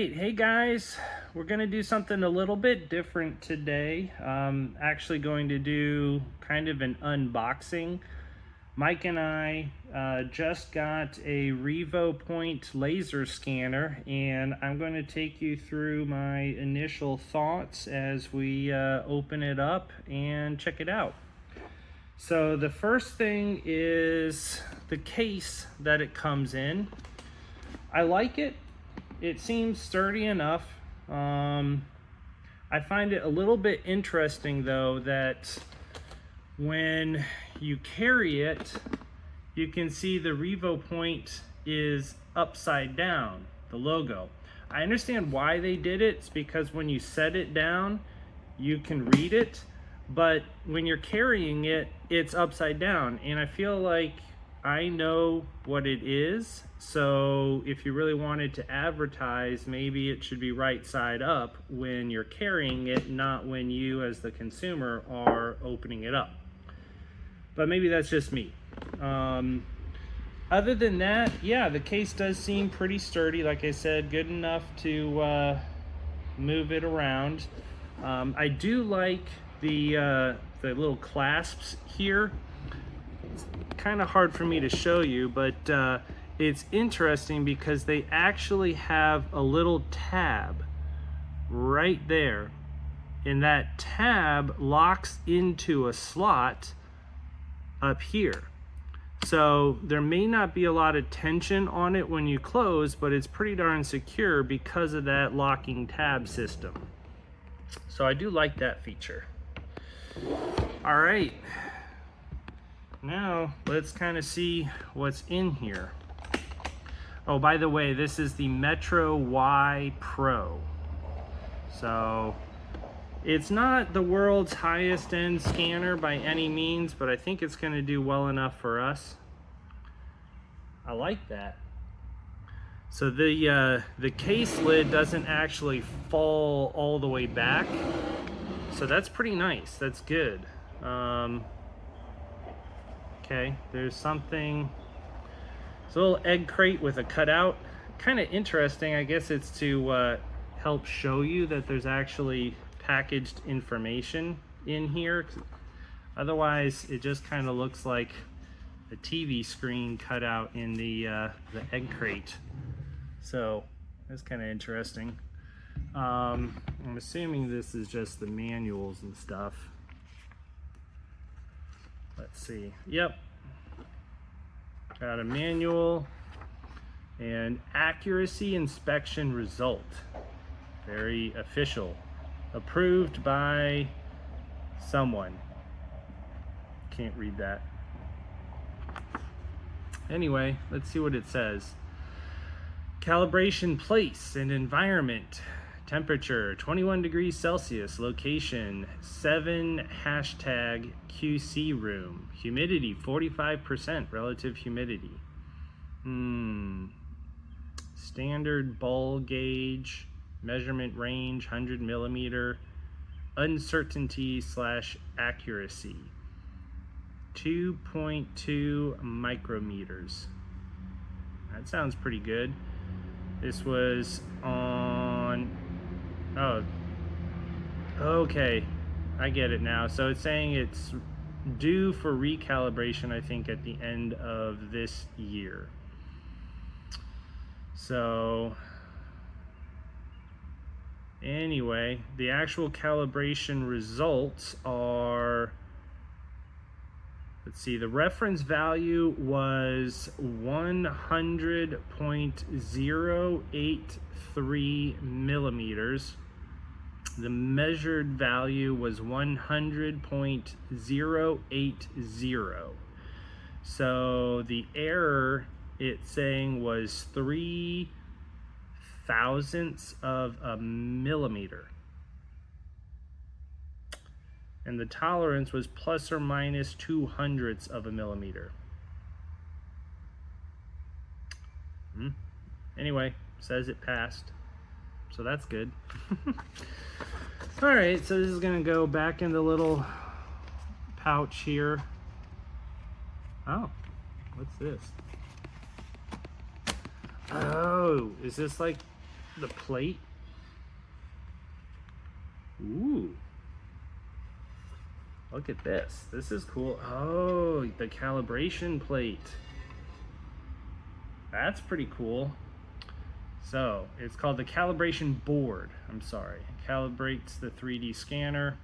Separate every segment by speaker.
Speaker 1: right, hey guys, we're gonna do something a little bit different today. Actually going to do kind of an unboxing. Mike and I just got a Revopoint laser scanner, and I'm going to take you through my initial thoughts as we open it up and check it out. So the first thing is the case that it comes in. I like it. It seems sturdy enough. I find it a little bit interesting though that when you carry it, you can see the Revopoint is upside down, the logo. I understand why they did it. It's because when you set it down, you can read it, but when you're carrying it, it's upside down. And I feel like I know what it is, so if you really wanted to advertise, maybe it should be right side up when you're carrying it, not when you as the consumer are opening it up. But maybe that's just me. Other than that, yeah, the case does seem pretty sturdy. Like I said, good enough to move it around. I do like the little clasps here. It's kind of hard for me to show you, but it's interesting because they actually have a little tab right there, and that tab locks into a slot up here. So there may not be a lot of tension on it when you close, but it's pretty darn secure because of that locking tab system. So I do like that feature. All right, now let's kind of see what's in here. Oh, by the way, this is the Metro Y Pro. So it's not the world's highest end scanner by any means, but I think it's going to do well enough for us. I like that. So the case lid doesn't actually fall all the way back. So that's pretty nice. That's good. Okay, there's something. It's a little egg crate with a cutout. Kind of interesting. I guess it's to help show you that there's actually packaged information in here. Otherwise, it just kind of looks like a TV screen cut out in the egg crate. So that's kind of interesting. I'm assuming this is just the manuals and stuff. Let's see. Yep. Got a manual and accuracy inspection result. Very official. Approved by someone. Can't read that. Anyway, let's see what it says. Calibration place and environment. Temperature 21 degrees Celsius. Location 7 #QC room. Humidity 45% relative humidity. Standard ball gauge. Measurement range 100 millimeter. Uncertainty / accuracy 2.2 micrometers. That sounds pretty good. This was on, oh, okay, I get it now. So it's saying it's due for recalibration, I think, at the end of this year. So anyway, the actual calibration results are, let's see, the reference value was 100.083 millimeters. The measured value was 100.080. So the error it's saying was 3 thousandths of a millimeter. And the tolerance was plus or minus 2/100ths of a millimeter. Anyway, says it passed, so that's good. All right, so this is gonna go back in the little pouch here. Oh, what's this? Oh, is this like the plate. Ooh. Look at this. This is cool. Oh, the calibration plate. That's pretty cool. So it's called the calibration board. I'm sorry. It calibrates the 3D scanner.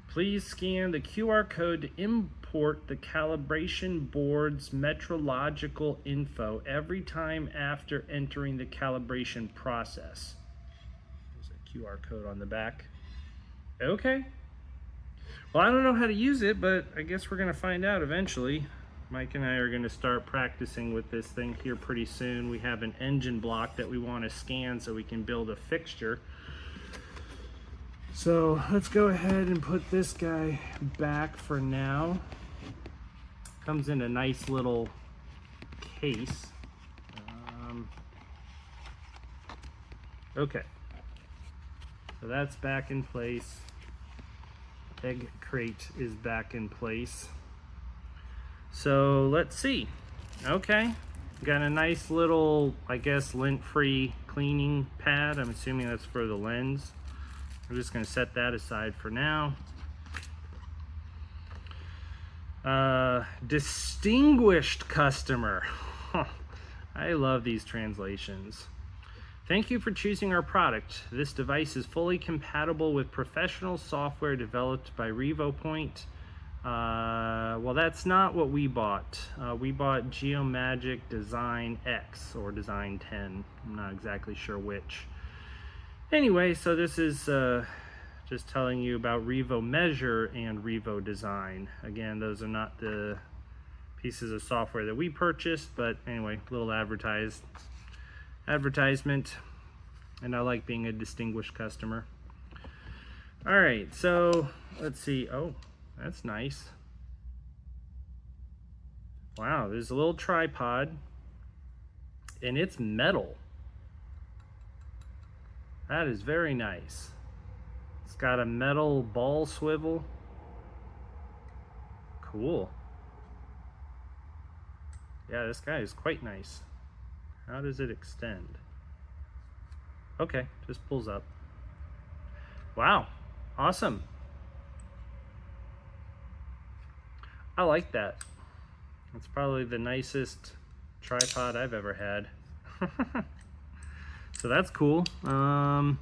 Speaker 1: Please scan the QR code to import the calibration board's metrological info every time after entering the calibration process. There's a QR code on the back. Okay. Well, I don't know how to use it, but I guess we're going to find out eventually. Mike and I are going to start practicing with this thing here pretty soon. We have an engine block that we want to scan so we can build a fixture. So let's go ahead and put this guy back for now. Comes in a nice little case. Okay, so that's back in place. Egg crate is back in place. So let's see. Okay, got a nice little, I guess, lint-free cleaning pad. I'm assuming that's for the lens. We're just going to set that aside for now. Distinguished customer. I love these translations. Thank you for choosing our product. This device is fully compatible with professional software developed by Revopoint. Well, that's not what we bought. We bought Geomagic Design X or Design 10. I'm not exactly sure which. Anyway, so this is just telling you about Revo Measure and Revo Design. Again, those are not the pieces of software that we purchased, but anyway, little advertisement, and I like being a distinguished customer. All right, so let's see. Oh, that's nice. Wow, there's a little tripod, and it's metal. That is very nice. It's got a metal ball swivel. Cool. Yeah, this guy is quite nice. How does it extend? Okay, just pulls up. Wow, awesome. I like that. It's probably the nicest tripod I've ever had. So that's cool. I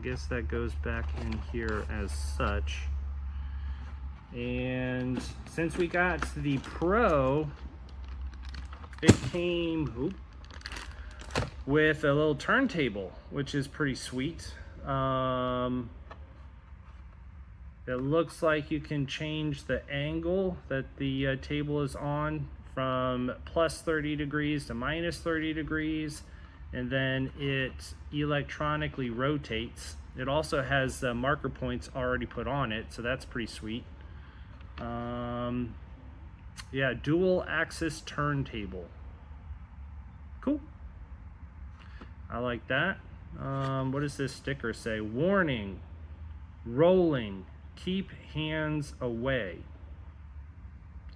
Speaker 1: guess that goes back in here as such. And since we got the Pro, it came with a little turntable, which is pretty sweet. It looks like you can change the angle that the table is on from plus 30 degrees to minus 30 degrees, and then it electronically rotates. It also has marker points already put on it, so that's pretty sweet. Yeah, dual axis turntable. Cool. I like that. What does this sticker say? Warning, rolling, keep hands away.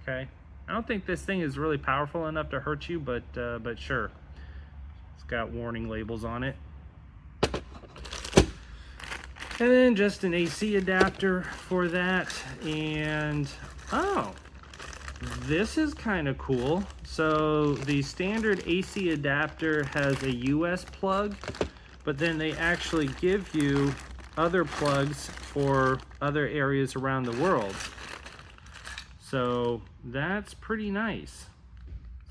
Speaker 1: Okay. I don't think this thing is really powerful enough to hurt you, but sure. It's got warning labels on it. And then just an AC adapter for that. And, oh, this is kind of cool. So the standard AC adapter has a US plug, but then they actually give you other plugs for other areas around the world. So that's pretty nice.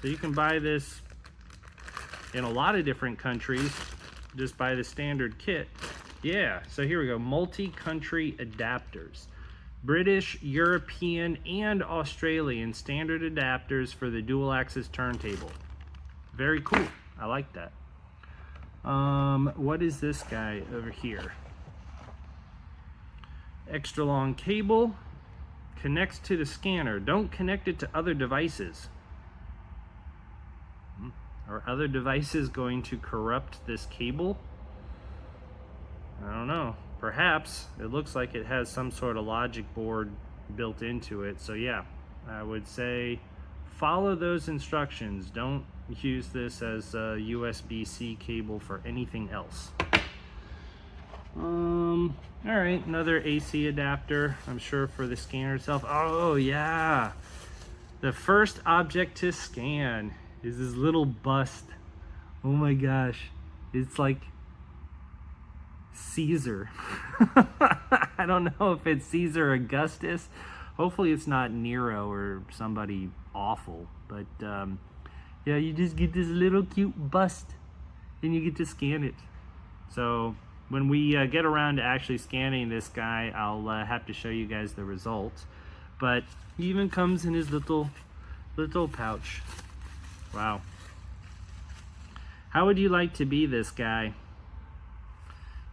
Speaker 1: So you can buy this in a lot of different countries, just buy the standard kit. Yeah, so here we go, multi-country adapters. British, European, and Australian standard adapters for the dual axis turntable. Very cool, I like that. What is this guy over here? Extra long cable, connects to the scanner. Don't connect it to other devices. Are other devices going to corrupt this cable? I don't know. Perhaps. It looks like it has some sort of logic board built into it. So yeah, I would say follow those instructions. Don't use this as a USB-C cable for anything else. All right, another AC adapter, I'm sure, for the scanner itself. Oh yeah, the first object to scan is this little bust. Oh my gosh, it's like Caesar. I don't know if it's Caesar Augustus. Hopefully it's not Nero or somebody awful, but yeah, you just get this little cute bust and you get to scan it. So when we get around to actually scanning this guy, I'll have to show you guys the results. But he even comes in his little pouch. Wow. How would you like to be this guy?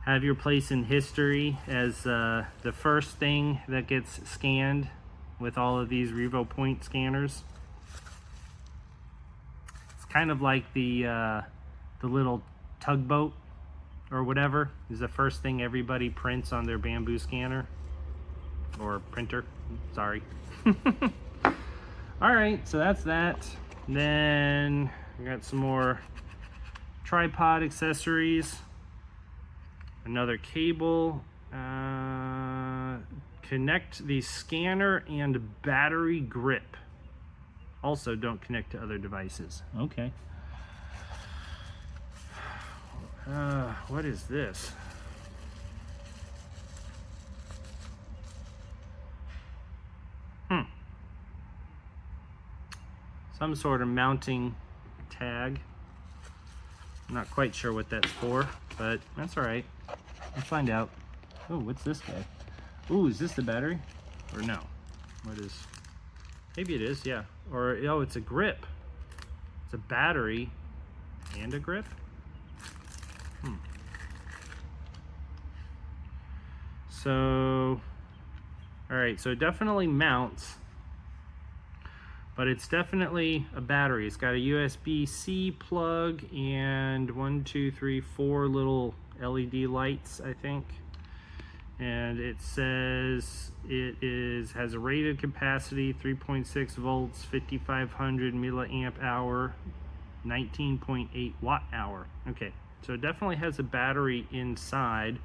Speaker 1: Have your place in history as the first thing that gets scanned with all of these Revopoint scanners. It's kind of like the little tugboat or whatever is the first thing everybody prints on their bamboo scanner or printer. Sorry. All right, so that's that. Then I got some more tripod accessories. Another cable. Connect the scanner and battery grip. Also, don't connect to other devices. Okay. What is this? Some sort of mounting tag. I'm not quite sure what that's for, but that's all right. We'll find out. Oh, what's this guy? Oh, is this the battery? Or no? What is? Maybe it is, yeah. Or, oh, it's a grip. It's a battery and a grip? So, all right, so it definitely mounts, but it's definitely a battery. It's got a USB-C plug and 4 little LED lights, I think. And it says it has a rated capacity, 3.6 volts, 5,500 milliamp hour, 19.8 watt hour. Okay, so it definitely has a battery inside.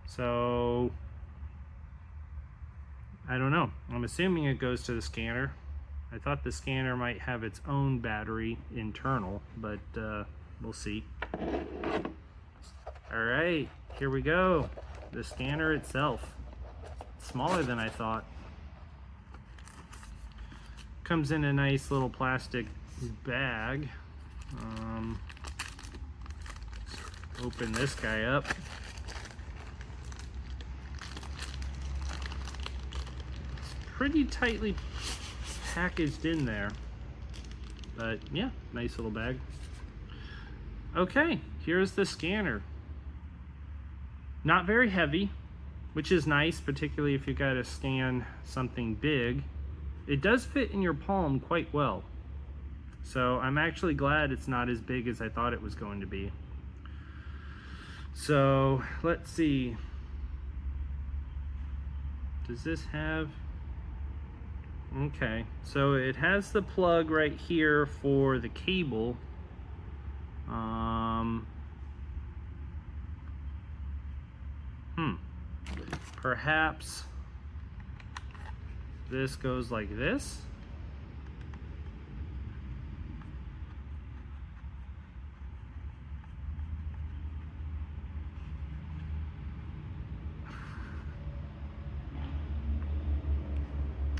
Speaker 1: So I don't know. I'm assuming it goes to the scanner. I thought the scanner might have its own battery internal, but we'll see. All right, here we go. The scanner itself. It's smaller than I thought. Comes in a nice little plastic bag. Open this guy up. Pretty tightly packaged in there, but yeah, nice little bag. Okay, here's the scanner. Not very heavy, which is nice, particularly if you got to scan something big. It does fit in your palm quite well, so I'm actually glad it's not as big as I thought it was going to be. So let's see, does this have? Okay, so it has the plug right here for the cable. Perhaps this goes like this.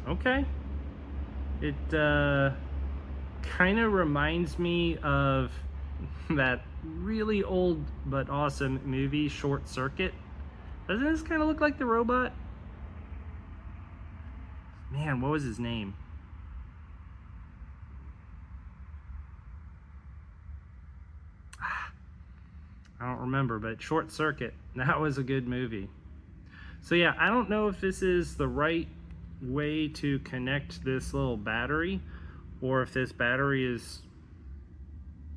Speaker 1: Okay. It kind of reminds me of that really old but awesome movie, Short Circuit. Doesn't this kind of look like the robot? Man, what was his name? I don't remember, but Short Circuit, that was a good movie. So yeah, I don't know if this is the right way to connect this little battery, or if this battery is,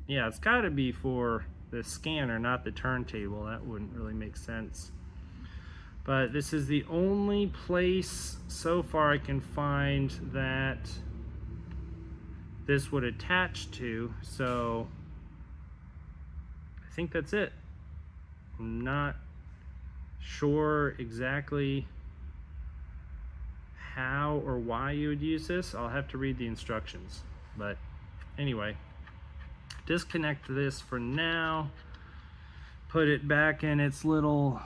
Speaker 1: yeah, it's got to be for the scanner, not the turntable. That wouldn't really make sense. But this is the only place so far I can find that this would attach to. So I think that's it. I'm not sure exactly how or why you would use this. I'll have to read the instructions. But anyway, disconnect this for now. Put it back in its little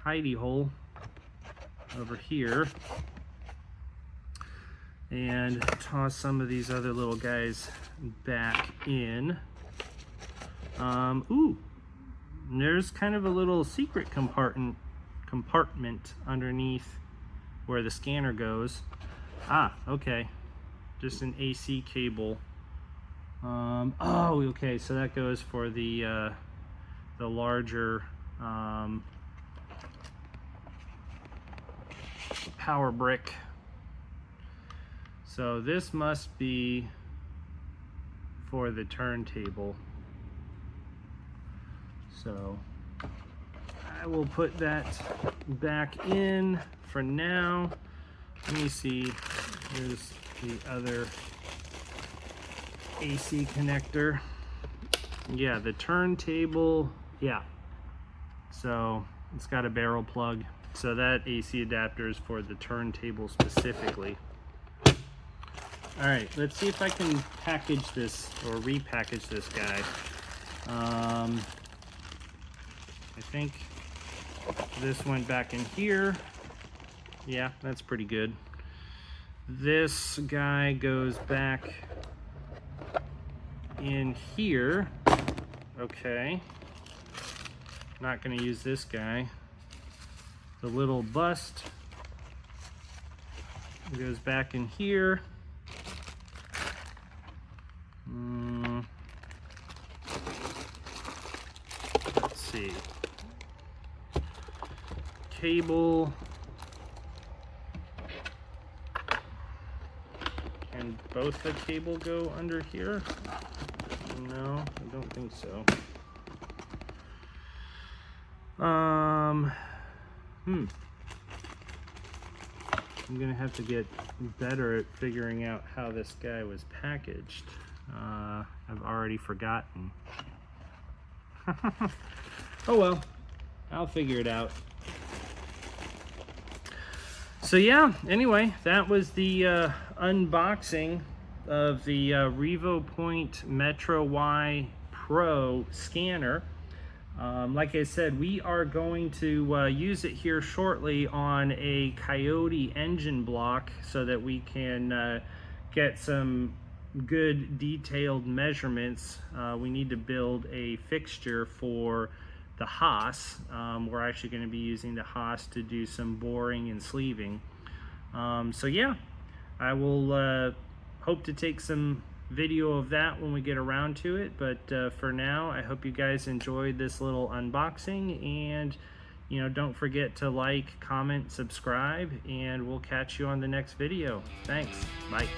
Speaker 1: hidey hole over here. And toss some of these other little guys back in. Ooh, there's kind of a little secret compartment underneath where the scanner goes. Ah, okay, just an AC cable. Oh, okay, so that goes for the larger power brick. So this must be for the turntable. So I will put that back in for now. Let me see, here's the other AC connector. Yeah, the turntable, yeah. So it's got a barrel plug. So that AC adapter is for the turntable specifically. All right, let's see if I can package this or repackage this guy. I think this went back in here. Yeah, that's pretty good. This guy goes back in here. Okay. Not gonna use this guy. The little bust goes back in here. Let's see. Cable. Can both the cable go under here? No, I don't think so. I'm gonna have to get better at figuring out how this guy was packaged. I've already forgotten. Oh well, I'll figure it out. So yeah, anyway, that was the unboxing of the Revopoint Metro Y Pro scanner. Like I said, we are going to use it here shortly on a Coyote engine block so that we can get some good detailed measurements. We need to build a fixture for the Haas. We're actually going to be using the Haas to do some boring and sleeving. So yeah, I will hope to take some video of that when we get around to it, but for now, I hope you guys enjoyed this little unboxing, and you know, don't forget to like, comment, subscribe, and we'll catch you on the next video. Thanks. Bye.